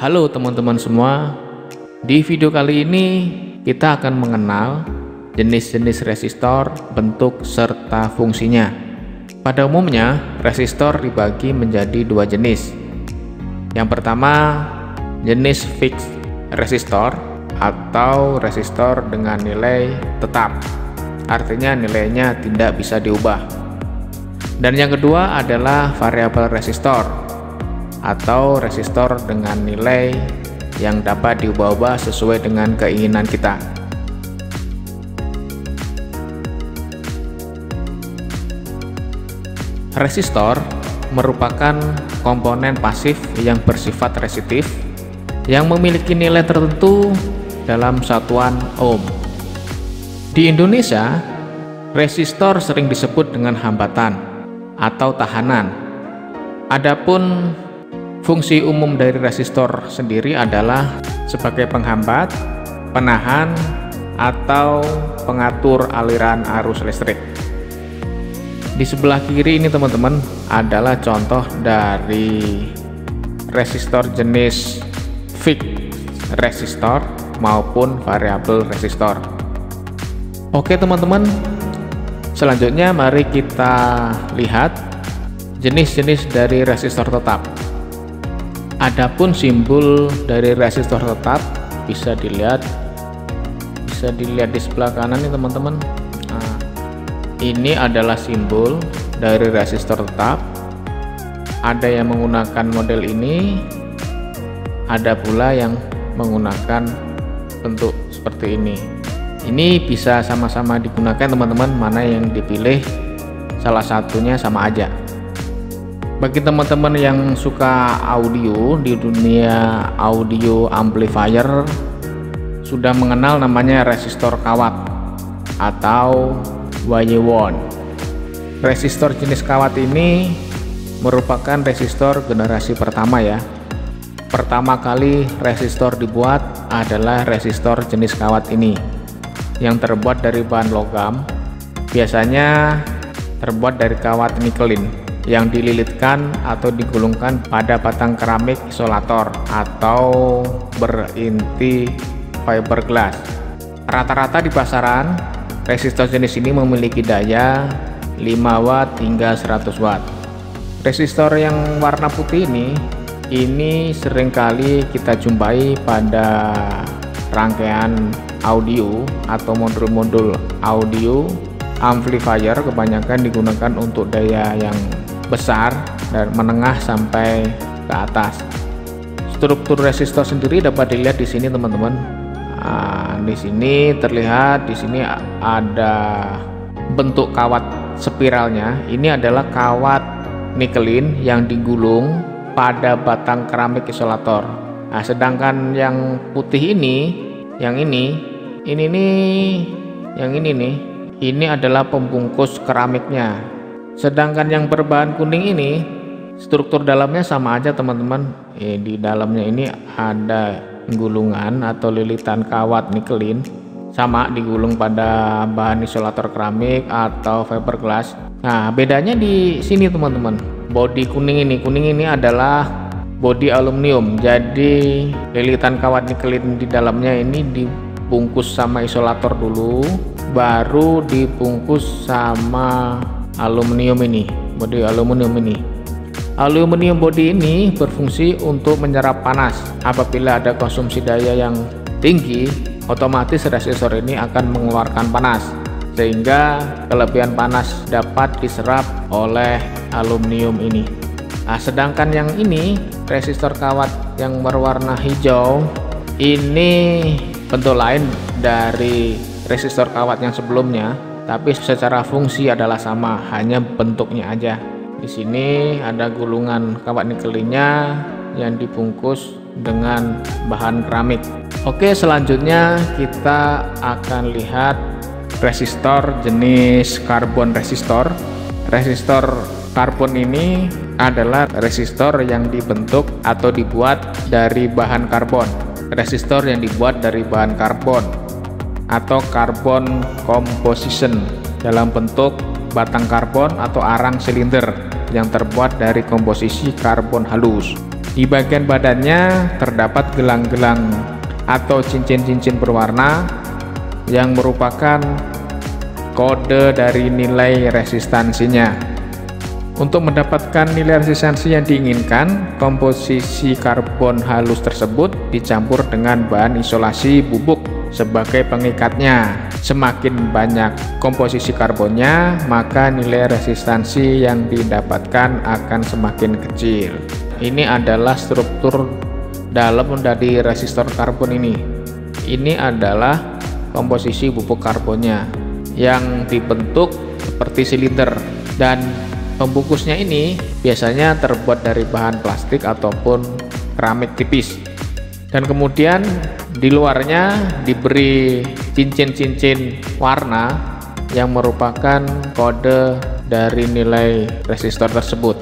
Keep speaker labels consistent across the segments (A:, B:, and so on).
A: Halo teman-teman semua, di video kali ini kita akan mengenal jenis-jenis resistor, bentuk, serta fungsinya. Pada umumnya, resistor dibagi menjadi dua jenis. Yang pertama, jenis fixed resistor atau resistor dengan nilai tetap, artinya nilainya tidak bisa diubah. Dan yang kedua adalah variabel resistor atau resistor dengan nilai yang dapat diubah-ubah sesuai dengan keinginan kita. Resistor merupakan komponen pasif yang bersifat resistif yang memiliki nilai tertentu dalam satuan ohm. Di Indonesia, resistor sering disebut dengan hambatan atau tahanan. Adapun fungsi umum dari resistor sendiri adalah sebagai penghambat, penahan, atau pengatur aliran arus listrik. Di sebelah kiri ini teman-teman adalah contoh dari resistor jenis fixed resistor maupun variabel resistor. Oke teman-teman, selanjutnya mari kita lihat jenis-jenis dari resistor tetap. Adapun simbol dari resistor tetap bisa dilihat di sebelah kanan nih teman-teman. Nah, ini adalah simbol dari resistor tetap. Ada yang menggunakan model ini, ada pula yang menggunakan bentuk seperti ini. Ini bisa sama-sama digunakan teman-teman, mana yang dipilih salah satunya sama aja. Bagi teman-teman yang suka audio, di dunia audio amplifier sudah mengenal namanya resistor kawat atau YY1. Resistor jenis kawat ini merupakan resistor generasi pertama ya. Pertama kali resistor dibuat adalah resistor jenis kawat ini yang terbuat dari bahan logam, biasanya terbuat dari kawat nikelin yang dililitkan atau digulungkan pada batang keramik isolator atau berinti fiberglass. Rata-rata di pasaran, resistor jenis ini memiliki daya 5 watt hingga 100 watt. Resistor yang warna putih ini seringkali kita jumpai pada rangkaian audio atau modul-modul audio amplifier, kebanyakan digunakan untuk daya yang besar dan menengah sampai ke atas. Struktur resistor sendiri dapat dilihat di sini teman-teman. Di sini terlihat, di sini ada bentuk kawat spiralnya. Ini adalah kawat nikelin yang digulung pada batang keramik isolator. Nah, sedangkan yang putih yang ini adalah pembungkus keramiknya. Sedangkan yang berbahan kuning ini, struktur dalamnya sama aja teman-teman. Di dalamnya ini ada gulungan atau lilitan kawat nikelin, sama digulung pada bahan isolator keramik atau fiberglass. Nah, bedanya di sini teman-teman. Bodi kuning ini adalah bodi aluminium. Jadi lilitan kawat nikelin di dalamnya ini dibungkus sama isolator dulu, baru dibungkus sama aluminium ini, bodi aluminium ini. Aluminium bodi ini berfungsi untuk menyerap panas. Apabila ada konsumsi daya yang tinggi, otomatis resistor ini akan mengeluarkan panas, sehingga kelebihan panas dapat diserap oleh aluminium ini. Nah, sedangkan yang ini resistor kawat yang berwarna hijau ini bentuk lain dari resistor kawat yang sebelumnya, tapi secara fungsi adalah sama, hanya bentuknya aja. Di sini ada gulungan kawat nikelinnya yang dibungkus dengan bahan keramik. Oke, selanjutnya kita akan lihat resistor jenis karbon resistor. Resistor karbon ini adalah resistor yang dibentuk atau dibuat dari bahan karbon. Resistor yang dibuat dari bahan karbon atau carbon composition dalam bentuk batang karbon atau arang silinder yang terbuat dari komposisi karbon halus. Di bagian badannya terdapat gelang-gelang atau cincin-cincin berwarna yang merupakan kode dari nilai resistansinya. Untuk mendapatkan nilai resistansi yang diinginkan, komposisi karbon halus tersebut dicampur dengan bahan isolasi bubuk sebagai pengikatnya. Semakin banyak komposisi karbonnya, maka nilai resistansi yang didapatkan akan semakin kecil. Ini adalah struktur dalam dari resistor karbon ini. Ini adalah komposisi bubuk karbonnya yang dibentuk seperti silinder, dan pembungkusnya ini biasanya terbuat dari bahan plastik ataupun keramik tipis. Dan kemudian di luarnya diberi cincin-cincin warna yang merupakan kode dari nilai resistor tersebut.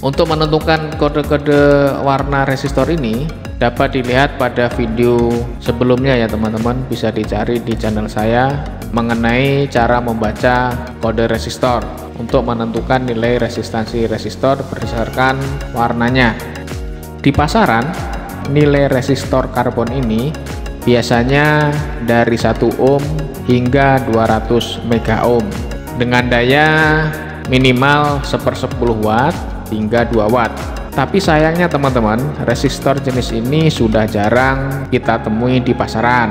A: Untuk menentukan kode-kode warna resistor ini dapat dilihat pada video sebelumnya ya teman-teman, bisa dicari di channel saya mengenai cara membaca kode resistor untuk menentukan nilai resistansi resistor berdasarkan warnanya. Di pasaran, nilai resistor karbon ini biasanya dari 1 ohm hingga 200 mega ohm dengan daya minimal 1/10 watt hingga 2 watt. Tapi sayangnya teman-teman, resistor jenis ini sudah jarang kita temui di pasaran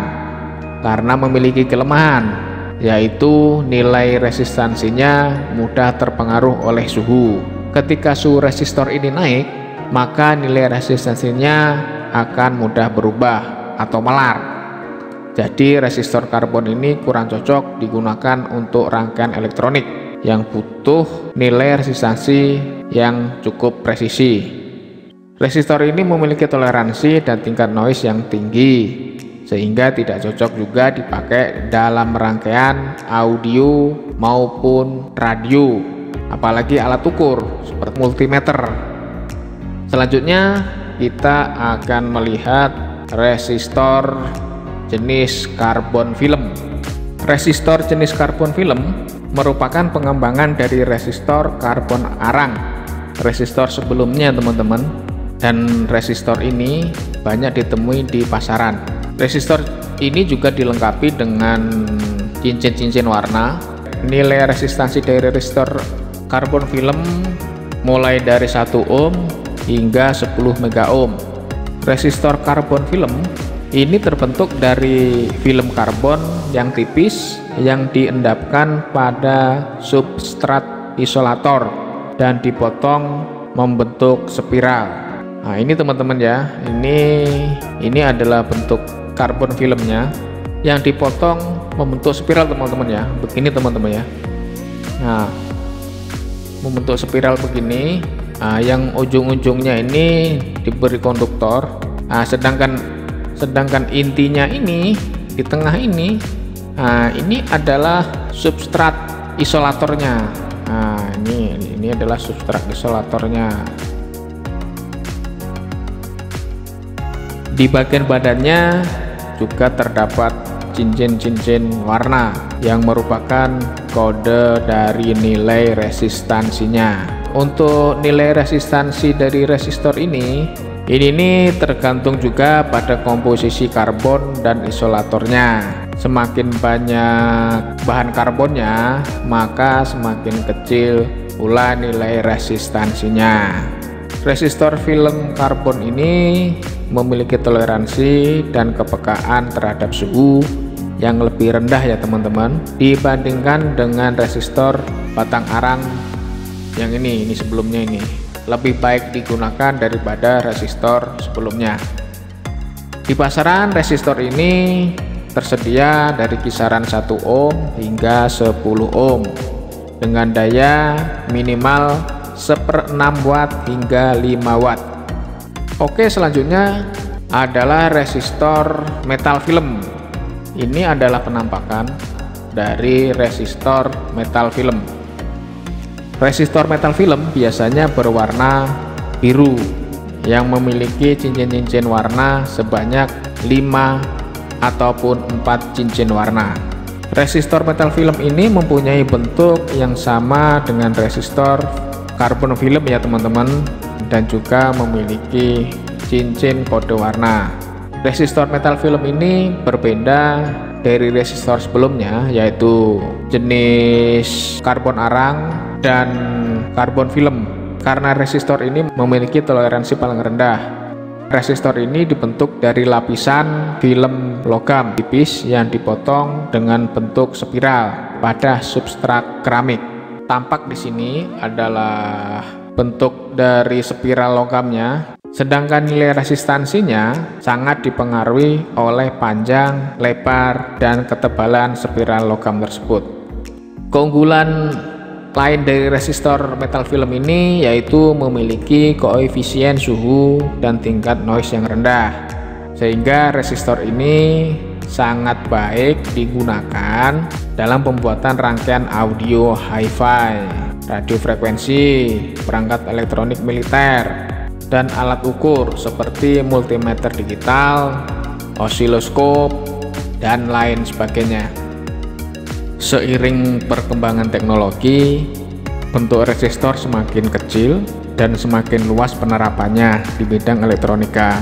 A: karena memiliki kelemahan, yaitu nilai resistansinya mudah terpengaruh oleh suhu. Ketika suhu resistor ini naik, maka nilai resistansinya akan mudah berubah atau melar. Jadi resistor karbon ini kurang cocok digunakan untuk rangkaian elektronik yang butuh nilai resistansi yang cukup presisi. Resistor ini memiliki toleransi dan tingkat noise yang tinggi, sehingga tidak cocok juga dipakai dalam rangkaian audio maupun radio, apalagi alat ukur seperti multimeter. Selanjutnya kita akan melihat resistor jenis karbon film. Resistor jenis karbon film merupakan pengembangan dari resistor karbon arang, resistor sebelumnya teman-teman, dan resistor ini banyak ditemui di pasaran. Resistor ini juga dilengkapi dengan cincin-cincin warna. Nilai resistansi dari resistor karbon film mulai dari 1 ohm hingga 10 mega ohm. Resistor karbon film ini terbentuk dari film karbon yang tipis yang diendapkan pada substrat isolator dan dipotong membentuk spiral. Nah, ini teman-teman ya, ini adalah bentuk karbon filmnya yang dipotong membentuk spiral teman-teman ya, begini teman-teman ya. Nah, membentuk spiral begini. Nah, yang ujung-ujungnya ini diberi konduktor. Nah, sedangkan intinya ini di tengah ini, nah ini adalah substrat isolatornya. Nah ini adalah substrat isolatornya. Di bagian badannya juga terdapat cincin-cincin warna yang merupakan kode dari nilai resistansinya. Untuk nilai resistansi dari resistor ini tergantung juga pada komposisi karbon dan isolatornya. Semakin banyak bahan karbonnya, maka semakin kecil pula nilai resistansinya. Resistor film karbon ini memiliki toleransi dan kepekaan terhadap suhu yang lebih rendah ya teman-teman, dibandingkan dengan resistor batang arang yang ini sebelumnya ini. Lebih baik digunakan daripada resistor sebelumnya. Di pasaran resistor ini tersedia dari kisaran 1 ohm hingga 10 ohm dengan daya minimal 1/6 watt hingga 5 watt. Oke, selanjutnya adalah resistor metal film. Ini adalah penampakan dari resistor metal film. Resistor metal film biasanya berwarna biru yang memiliki cincin-cincin warna sebanyak 5 ataupun 4 cincin warna. Resistor metal film ini mempunyai bentuk yang sama dengan resistor karbon film ya teman-teman, dan juga memiliki cincin kode warna. Resistor metal film ini berbeda dari resistor sebelumnya, yaitu jenis karbon arang dan karbon film, karena resistor ini memiliki toleransi paling rendah. Resistor ini dibentuk dari lapisan film logam tipis yang dipotong dengan bentuk spiral pada substrat keramik. Tampak di sini adalah bentuk dari spiral logamnya, sedangkan nilai resistansinya sangat dipengaruhi oleh panjang, lebar, dan ketebalan spiral logam tersebut. Keunggulan lain dari resistor metal film ini yaitu memiliki koefisien suhu dan tingkat noise yang rendah, sehingga resistor ini sangat baik digunakan dalam pembuatan rangkaian audio hi-fi, radio frekuensi, perangkat elektronik militer, dan alat ukur seperti multimeter digital, osiloskop, dan lain sebagainya. Seiring perkembangan teknologi, bentuk resistor semakin kecil dan semakin luas penerapannya di bidang elektronika.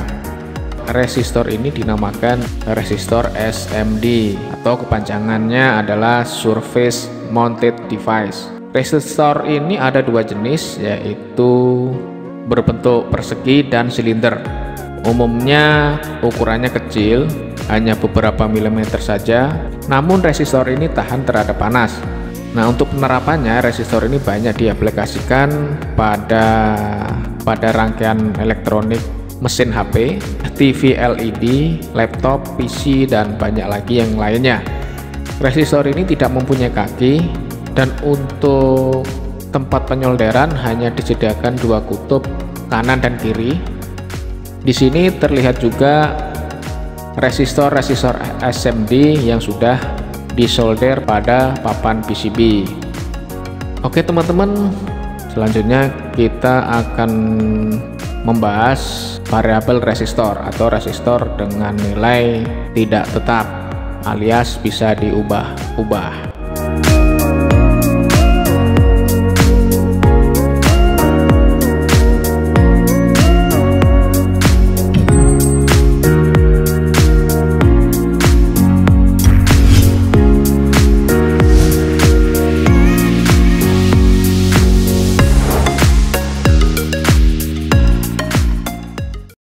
A: Resistor ini dinamakan resistor SMD atau kepanjangannya adalah Surface Mounted Device. Resistor ini ada dua jenis, yaitu berbentuk persegi dan silinder. Umumnya ukurannya kecil, hanya beberapa milimeter saja, namun resistor ini tahan terhadap panas. Nah, untuk penerapannya resistor ini banyak diaplikasikan pada rangkaian elektronik, mesin HP, TV LED, laptop, PC, dan banyak lagi yang lainnya. Resistor ini tidak mempunyai kaki, dan untuk tempat penyolderan hanya disediakan dua kutub kanan dan kiri. Di sini terlihat juga resistor SMD yang sudah disolder pada papan PCB. Oke teman-teman, selanjutnya kita akan membahas variabel resistor atau resistor dengan nilai tidak tetap alias bisa diubah-ubah.